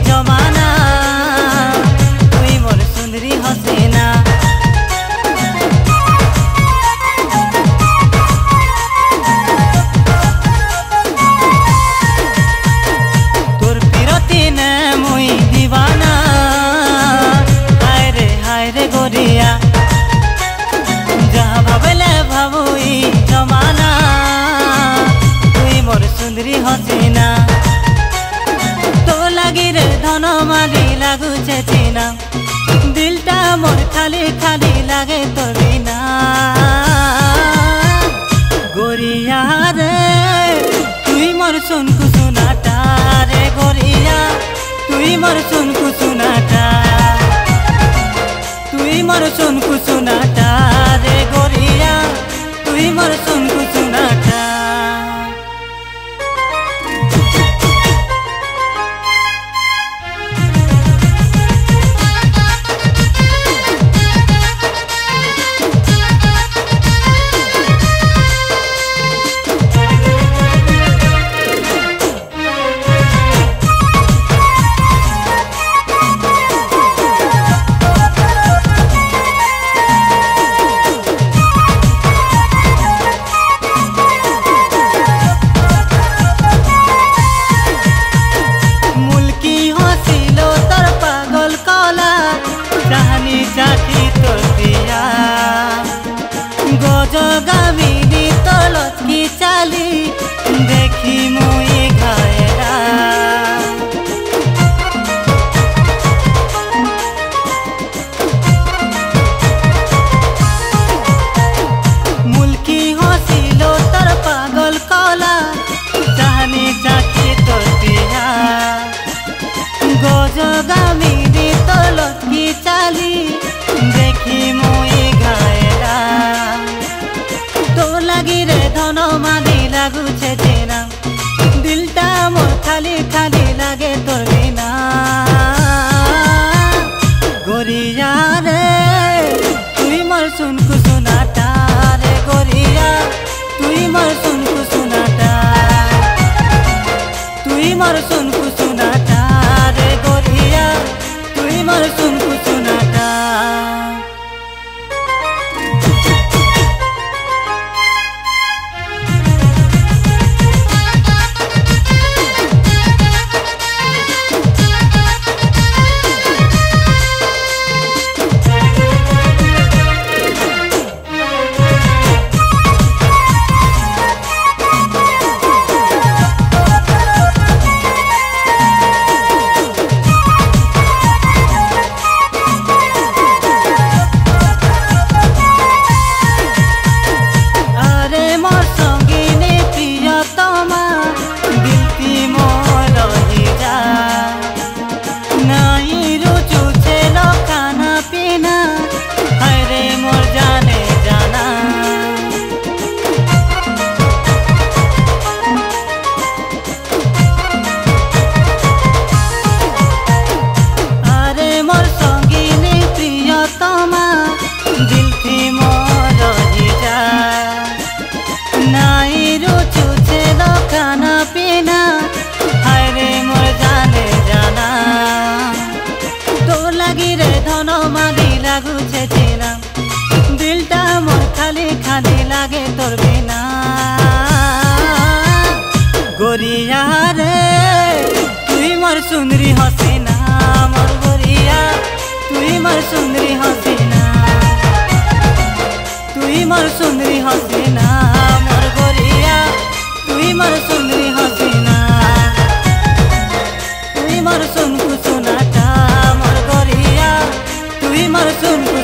जमाना तुई मोर सुंदरी हसीना तोर पिरती ने मुई दीवाना हाय रे गोरिया जहाँ भावले भावुई जमाना तुई मोर सुंदरी हसीना तो लगी रे धन मारी लागुचे चिना दिलटा मोर खाली खाली लागे तोर बिना गोरिया रे तुई मोर सुनकु सुनाटा रे गोरिया तुई मोर सुनकु सुनाटा तुई मोर सुनकु सुनाटा रे गोरिया तुई मोर सुनकु सुनाटा चाकी तोर दिया गजगामिनी तलत की चाली देखी मुई घायरा मुल्की हसिलो तोर पागल कला चाहनी चाकी तोर दिया गजगामिनी तलत की चाली देखी मुई घायरा तो लगी रे धन मानी लागुचे चिना दिलटा मोर खाली खाली लागे तोर बिना गोरिया रे तुई मोर सुनकु सुनाटा रे गोरिया तुई मोर सुनकु सुनाटा तुई मोर सुनकु सुनाटा रे गोरिया तुई मोर सुनकु सुनाटा दिलटा मोर खाली खाली लागे तोर बिना गोरिया रे तुई मोर सुंदरी हसीना मोर गोरिया तुई मोर सुंदरी हसीना तुई मोर सुंदरी हसीना मोर गोरिया तुई मोर सुंदरी हसीना तुई मोर सुनकु सुनाटा मोर गोरिया तुई मोर सुनकु